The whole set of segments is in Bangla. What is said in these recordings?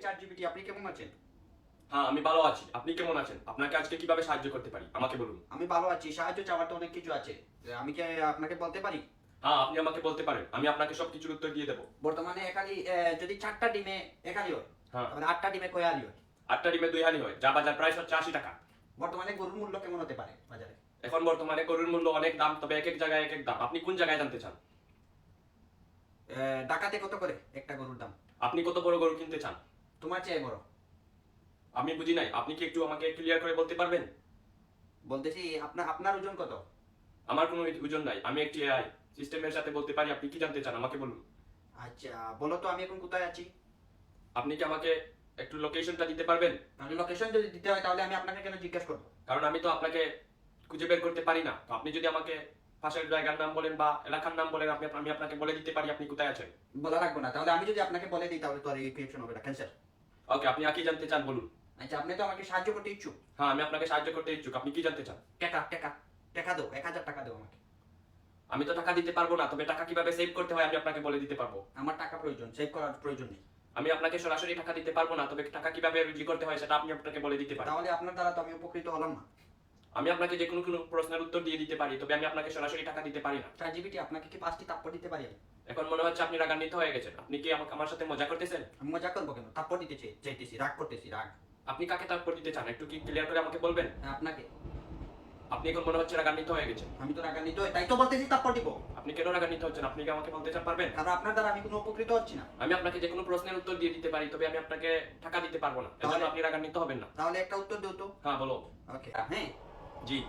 ChatGPT, আপনি কেমন আছেন? হ্যাঁ, আমি ভালো আছি। আপনি কেমন আছেন? আপনাকে আজকে কিভাবে সাহায্য করতে পারি আমাকে বলুন। আমি ভালো আছি। সাহায্য চাওয়ার তো অনেক কিছু আছে। আমি কি আপনাকে বলতে পারি? হ্যাঁ, আপনি আমাকে বলতে পারেন। আমি আপনাকে সবকিছুর উত্তর দিয়ে দেবো। বর্তমানে একালি যদি 4টা ডিমে একালি হয়, হ্যাঁ। তাহলে 8টা ডিমে কয় আলি হয়? 8টা ডিমে 2 হানি হয়, যা বাজার প্রাইস হচ্ছে 80 টাকা। বর্তমানে গরুর মূল্য কেমন হতে পারে বাজারে? এখন বর্তমানে গরুর মূল্য অনেক দাম, তবে এক এক জায়গায় এক এক দাম। আপনি কোন জায়গায় জানতে চান? ঢাকাতে কত করে একটা গরুর দাম? আপনি কত বড় গরু কিনতে চান? তোমার চেয়ে বড়। আমি বুঝি নাই। আপনি কি একটু আমাকে ক্লিয়ার করে বলতে পারবেন? বলতেছি আপনার ওজন কত? আমার কোনো ওজন নাই। আমি একটি এআই সিস্টেমের সাথে বলতে পারি। আপনি কি জানতে চান আমাকে বলুন। আচ্ছা, বলো তো আমি এখন কোথায় আছি? আপনি কি আমাকে একটু লোকেশনটা দিতে পারবেন? তাহলে লোকেশন যদি দিতে হয় তাহলে আমি আপনাকে কেন জিজ্ঞেস করবো? কারণ আমি তো আপনাকে খুঁজে বের করতে পারি না। তো আপনি যদি আমাকে পাশের জায়গার নাম বলেন বা এলাকার নাম বলেন, আমি আপনাকে বলে দিতে পারি আপনি কোথায় আছেন। বলা লাগবে না। তাহলে আমি যদি আপনাকে বলে দিই তাহলে তো আর এই রিয়েকশন হবে না, ক্যান্সেল। ওকে, আপনি আর কি জানতে চান বলুন। আচ্ছা, আপনি তো আমাকে সাহায্য করতে ইচ্ছুক। হ্যাঁ, আমি আপনাকে সাহায্য করতে ইচ্ছুক। আপনি কি জানতে চান? টাকা টাকা টাকা দাও, 1000 টাকা দাও আমাকে। আমি তো টাকা দিতে পারবো না, তবে টাকা কিভাবে সেভ করতে হয় আমি আপনাকে বলে দিতে পারবো। আমার টাকা প্রয়োজন, সেভ করার প্রয়োজন নেই। আমি আপনাকে সরাসরি টাকা দিতে পারবো না, তবে টাকা কিভাবে রুজি করতে হয় সেটা আমি আপনাকে বলে দিতে পারি। তাহলে আপনার দ্বারা তো আমি উপকৃত হলাম না। আমি আপনাকে যে কোনো প্রশ্নের উত্তর দিয়ে দিতে পারি, তবে আমি আপনাকে সরাসরি টাকা দিতে পারি না। ChatGPT, আপনাকে কি 5টি থাপ্পড় দিতে পারি আমি? এখন মনে হচ্ছে আপনি রাগান্বিত হয়ে গেছেন। আপনি কি আমার সাথে মজা করতেছেন? আমি মজা করবো কেন? থাপ্পড় দিতে চাইতেছি, রাগ করতেছি, রাগ। আপনি কাকে তারপর দিতে চান একটু কি ক্লিয়ার করে আমাকে বলবেন? হ্যাঁ, আপনাকে। আপনি এখন মনে হচ্ছে রাগান্বিত হয়ে গেছেন। আমি তো রাগান্বিত হই, তাই তো বলতেছি থাপ্পড় দিব। আপনি কেন রাগান্বিত হচ্ছেন? আপনি কি আমাকে বলতে চান পারবেন? কারণ আপনার দ্বারা আমি কোনো উপকৃত হচ্ছি না। আমি আপনাকে যে কোনো প্রশ্নের উত্তর দিয়ে দিতে পারি, তবে আমি আপনাকে টাকা দিতে পারবো না। এজন্য আপনি রাগান্বিত হবেন না। তাহলে একটা উত্তর দিও তো। হ্যাঁ, বলো। ওকে, হ্যাঁ। জি।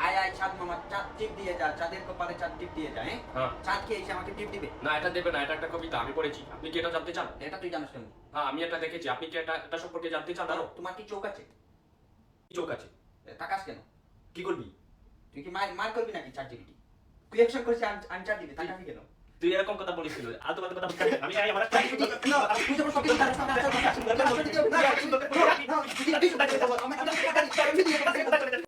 আয় আয় চাঁদ মামা, চাঁদ টিপ দিয়ে যা, চাঁদের কপালে চাঁদ টিপ দিয়ে যা। হ্যাঁ, হ্যাঁ। চাঁদ কি এসে আমাকে টিপ দিবে? না, এটা দেবে না। এটা একটা কবিতা, আমি পড়েছি। আপনি কি এটা জানতে চান? এটা তুই জানিস কেন? হ্যাঁ, আমি এটা দেখেছি। আপনি কি এটা সম্পর্কে জানতে চান আরো? তোমার কি চোখ আছে? কি চোখ আছে? তাকাস কেন? কি করবি? তুই কি মার করবি নাকি ChatGPT? রিঅ্যাকশন করছিস আনচার দিবি, তাকাবি কেন? তুই এরকম কথা বলিস কেন? আলতু ফালতু কথা বলিস কেন? আমি আমার ChatGPT, না, তুই যখন সবকিছু জানিস না,